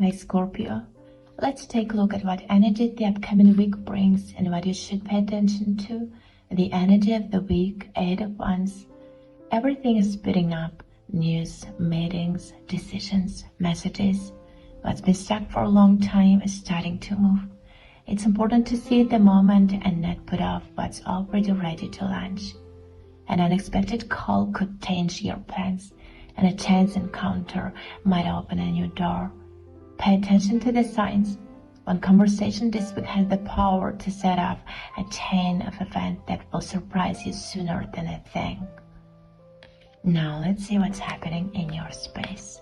Hi Scorpio, let's take a look at what energy the upcoming week brings and what you should pay attention to. The energy of the week, 8 of Wands. Everything is speeding up. News, meetings, decisions, messages. What's been stuck for a long time is starting to move. It's important to seize the moment and not put off what's already ready to launch. An unexpected call could change your plans, and a chance encounter might open a new door. Pay attention to the signs. One conversation this week has the power to set off a chain of events that will surprise you sooner than you think. Now let's see what's happening in your space.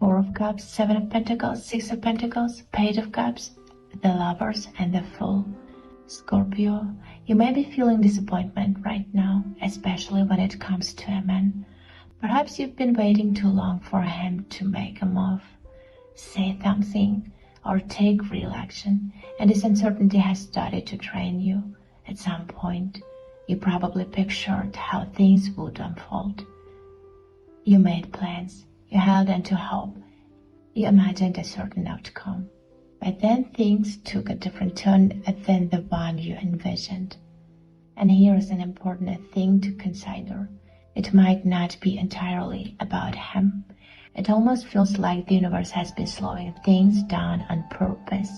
Four of Cups, Seven of Pentacles, Six of Pentacles, Page of Cups, the Lovers, and the Fool. Scorpio, you may be feeling disappointment right now, especially when it comes to a man. Perhaps you've been waiting too long for him to make a move, say something, or take real action, and this uncertainty has started to drain you. At some point, you probably pictured how things would unfold. You made plans. You held on to hope. You imagined a certain outcome. But then things took a different turn than the one you envisioned. And here is an important thing to consider. It might not be entirely about him. It almost feels like the universe has been slowing things down on purpose.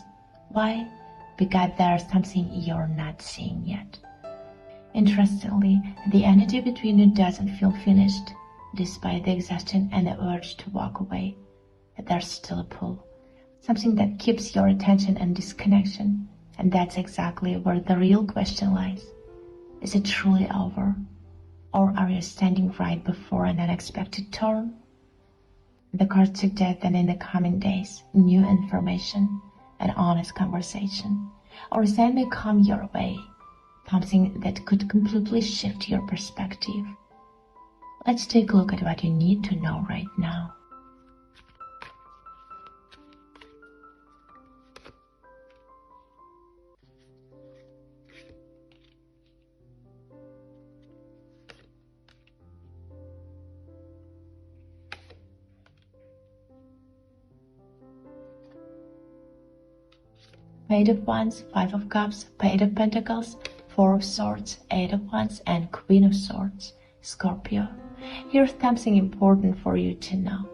Why? Because there's something you're not seeing yet. Interestingly, the energy between you doesn't feel finished. Despite the exhaustion and the urge to walk away, there's still a pull, something that keeps your attention and disconnection, and that's exactly where the real question lies. Is it truly over, or are you standing right before an unexpected turn? The cards suggest that in the coming days, new information, an honest conversation, or a sign may come your way, something that could completely shift your perspective. Let's take a look at what you need to know right now. Page of Wands, Five of Cups, Page of Pentacles, Four of Swords, Eight of Wands, and Queen of Swords. Scorpio, here's something important for you to know.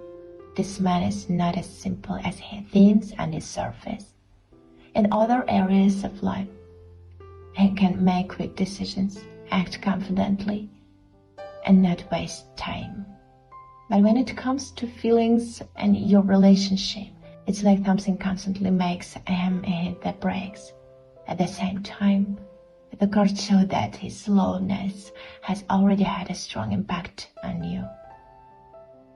This man is not as simple as he seems on his surface. In other areas of life, he can make quick decisions, act confidently, and not waste time. But when it comes to feelings and your relationship, it's like something constantly makes him hit the brakes. At the same time, the cards show that his slowness has already had a strong impact on you.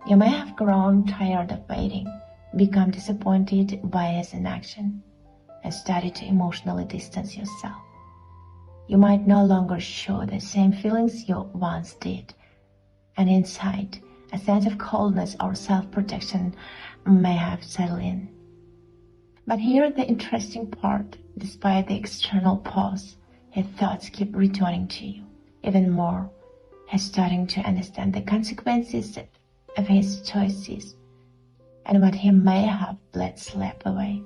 You may have grown tired of waiting, become disappointed by his inaction, and started to emotionally distance yourself. You might no longer show the same feelings you once did, and inside, a sense of coldness or self-protection may have settled in. But here's the interesting part. Despite the external pause, his thoughts keep returning to you. Even more, he's starting to understand the consequences of his choices and what he may have let slip away.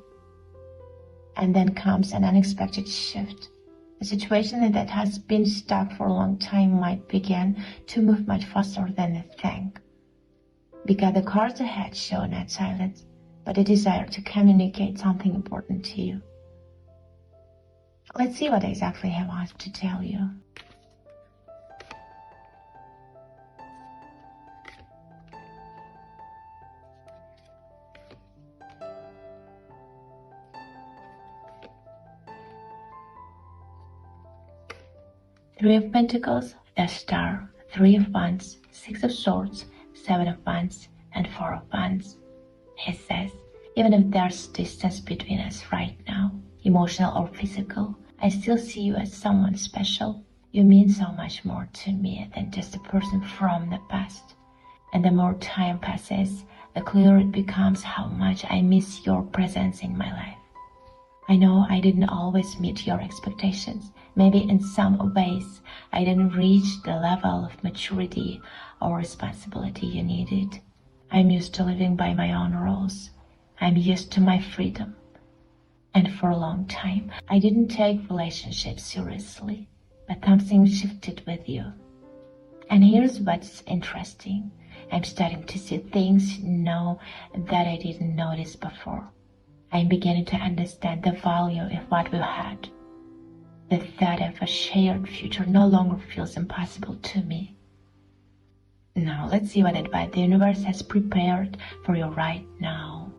And then comes an unexpected shift. A situation that has been stuck for a long time might begin to move much faster than you think. Because the cards ahead show not silence, but a desire to communicate something important to you. Let's see what exactly he wants to tell you. Three of Pentacles, the Star, Three of Wands, Six of Swords, Seven of Wands, and Four of Wands. He says, even if there's distance between us right now, emotional or physical, I still see you as someone special. You mean so much more to me than just a person from the past. And the more time passes, the clearer it becomes how much I miss your presence in my life. I know I didn't always meet your expectations. Maybe in some ways I didn't reach the level of maturity or responsibility you needed. I'm used to living by my own rules. I'm used to my freedom. And for a long time, I didn't take relationships seriously, but something shifted with you. And here's what's interesting. I'm starting to see things now that I didn't notice before. I'm beginning to understand the value of what we had. The thought of a shared future no longer feels impossible to me. Now let's see what advice the universe has prepared for you right now.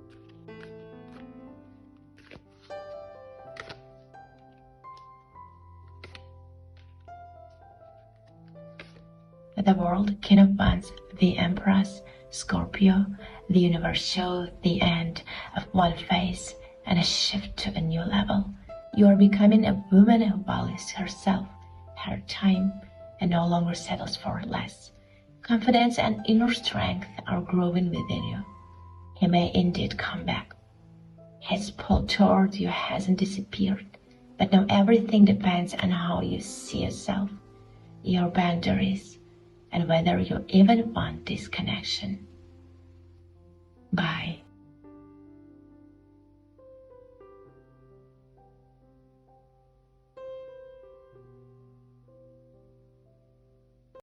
The World, King of Wands, the Empress, Scorpio. The universe shows the end of one phase and a shift to a new level. You are becoming a woman who values herself, her time, and no longer settles for less. Confidence and inner strength are growing within you. He may indeed come back. His pull toward you hasn't disappeared, but now everything depends on how you see yourself, your boundaries, and whether you even want this connection.